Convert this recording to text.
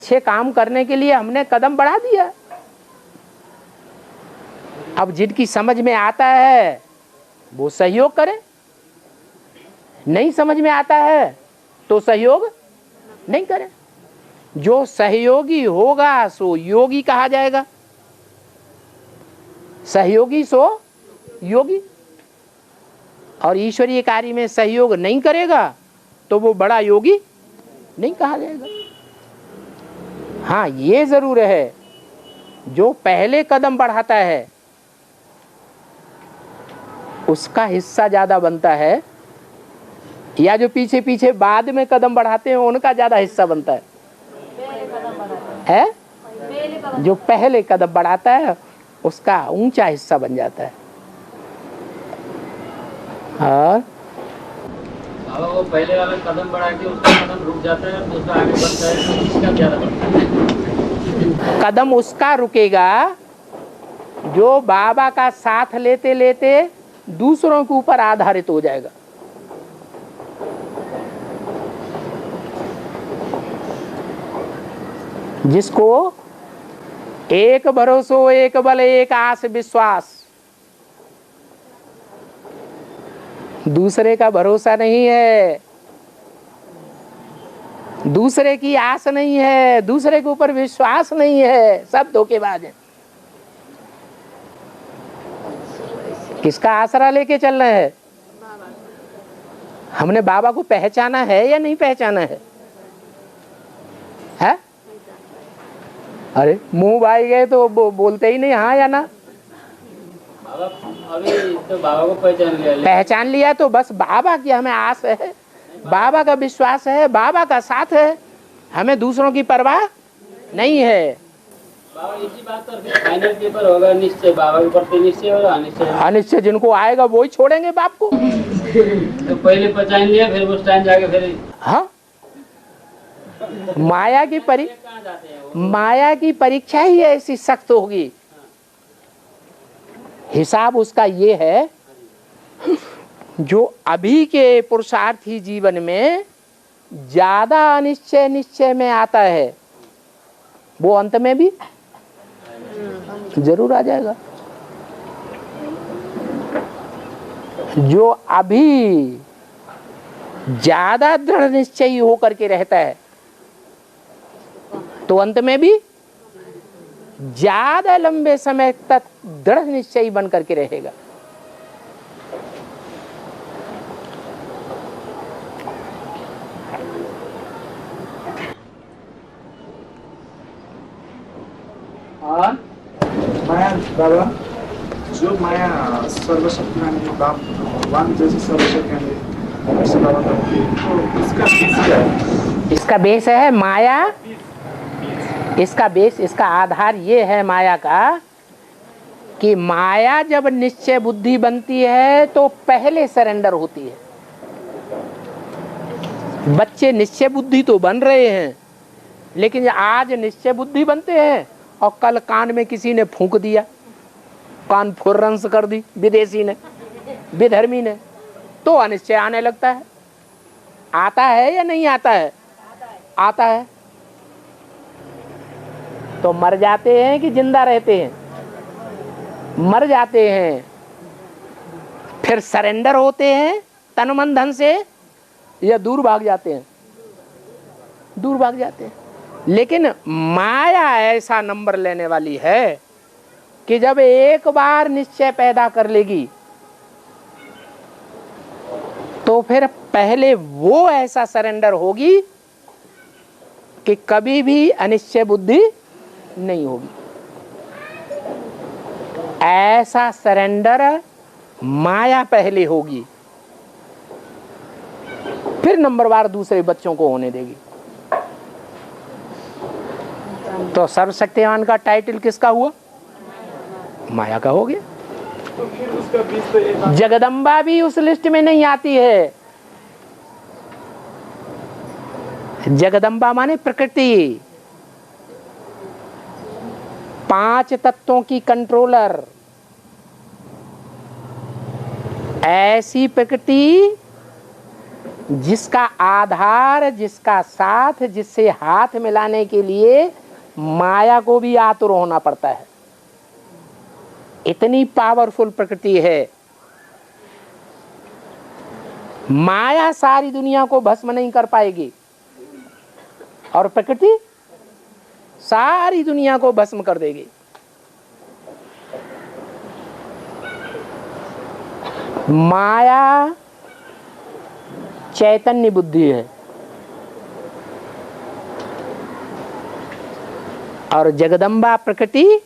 अच्छे काम करने के लिए हमने कदम बढ़ा दिया। अब जिनकी समझ में आता है वो सहयोग करें, नहीं समझ में आता है तो सहयोग नहीं करें। जो सहयोगी होगा सो योगी कहा जाएगा, सहयोगी सो योगी। और ईश्वरीय कार्य में सहयोग नहीं करेगा तो वो बड़ा योगी नहीं कहा जाएगा। हाँ, ये जरूर है, जो पहले कदम बढ़ाता है उसका हिस्सा ज्यादा बनता है, या जो पीछे पीछे बाद में कदम बढ़ाते हैं उनका ज्यादा हिस्सा बनता है? जो पहले कदम बढ़ाता है उसका ऊंचा हिस्सा बन जाता है। और वो पहले वाला कदम बढ़ा के उसका कदम रुक जाता है, दूसरा आगे बढ़ता है, तो इसका ज्यादा बढ़ता है। कदम उसका रुकेगा जो बाबा का साथ लेते लेते दूसरों के ऊपर आधारित हो जाएगा। जिसको एक भरोसो एक बल एक आस विश्वास, दूसरे का भरोसा नहीं है, दूसरे की आस नहीं है, दूसरे के ऊपर विश्वास नहीं है, सब धोखेबाज हैं। किसका आसरा लेके चल रहे हैं? हमने बाबा को पहचाना है या नहीं पहचाना है? है? अरे मुंह भाई गए तो बोलते ही नहीं हाँ या ना। अभी तो बाबा को पहचान लिया तो बस बाबा की हमें आस है, बाबा का विश्वास है, बाबा का साथ है, हमें दूसरों की परवाह नहीं है। बाबा इसी बात पर फाइनल पेपर होगा, निश्चय बाबा के प्रति निश्चय और अनिश्चय। अनिश्चय जिनको आएगा वो ही छोड़ेंगे बाप को। तो पहले पहचान लिया, फिर उस टाइम जाके फिर हाँ, माया की परीक्षा ही ऐसी सख्त होगी। हिसाब उसका ये है, जो अभी के पुरुषार्थी जीवन में ज्यादा अनिश्चय निश्चय में आता है वो अंत में भी जरूर आ जाएगा। जो अभी ज्यादा दृढ़ निश्चयी होकर के रहता है तो अंत में भी ज्यादा लंबे समय तक दृढ़ निश्चयी बन करके रहेगा। और माया बाबा, जो माया सर्वशक्तिमान भगवान जैसे सर्वशक्तिमान वैसे बाबा करती है, तो इसका बेस क्या है? इसका बेस है माया, इसका बेस, इसका आधार ये है माया का कि माया जब निश्चय बुद्धि बनती है तो पहले सरेंडर होती है। बच्चे निश्चय बुद्धि तो बन रहे हैं, लेकिन आज निश्चय बुद्धि बनते हैं और कल कान में किसी ने फूंक दिया, कान फुर्रंस कर दी विदेशी ने, विधर्मी ने, तो अनिश्चय आने लगता है। आता है या नहीं आता है? आता है। तो मर जाते हैं कि जिंदा रहते हैं? मर जाते हैं। फिर सरेंडर होते हैं तन मन धन से या दूर भाग जाते हैं? दूर भाग जाते हैं। लेकिन माया ऐसा नंबर लेने वाली है कि जब एक बार निश्चय पैदा कर लेगी तो फिर पहले वो ऐसा सरेंडर होगी कि कभी भी अनिश्चय बुद्धि नहीं होगी। ऐसा सरेंडर माया पहले होगी, फिर नंबरवार दूसरे बच्चों को होने देगी। तो सर्वशक्तिमान का टाइटल किसका हुआ? माया का हो गया। तो फिर उसका बीच तो एक जगदम्बा भी उस लिस्ट में नहीं आती है। जगदम्बा माने प्रकृति, 5 तत्वों की कंट्रोलर, ऐसी प्रकृति जिसका आधार, जिसका साथ, जिससे हाथ मिलाने के लिए माया को भी आतुर होना पड़ता है। इतनी पावरफुल प्रकृति है। माया सारी दुनिया को भस्म नहीं कर पाएगी और प्रकृति सारी दुनिया को भस्म कर देगी। माया चैतन्य बुद्धि है और जगदम्बा प्रकृति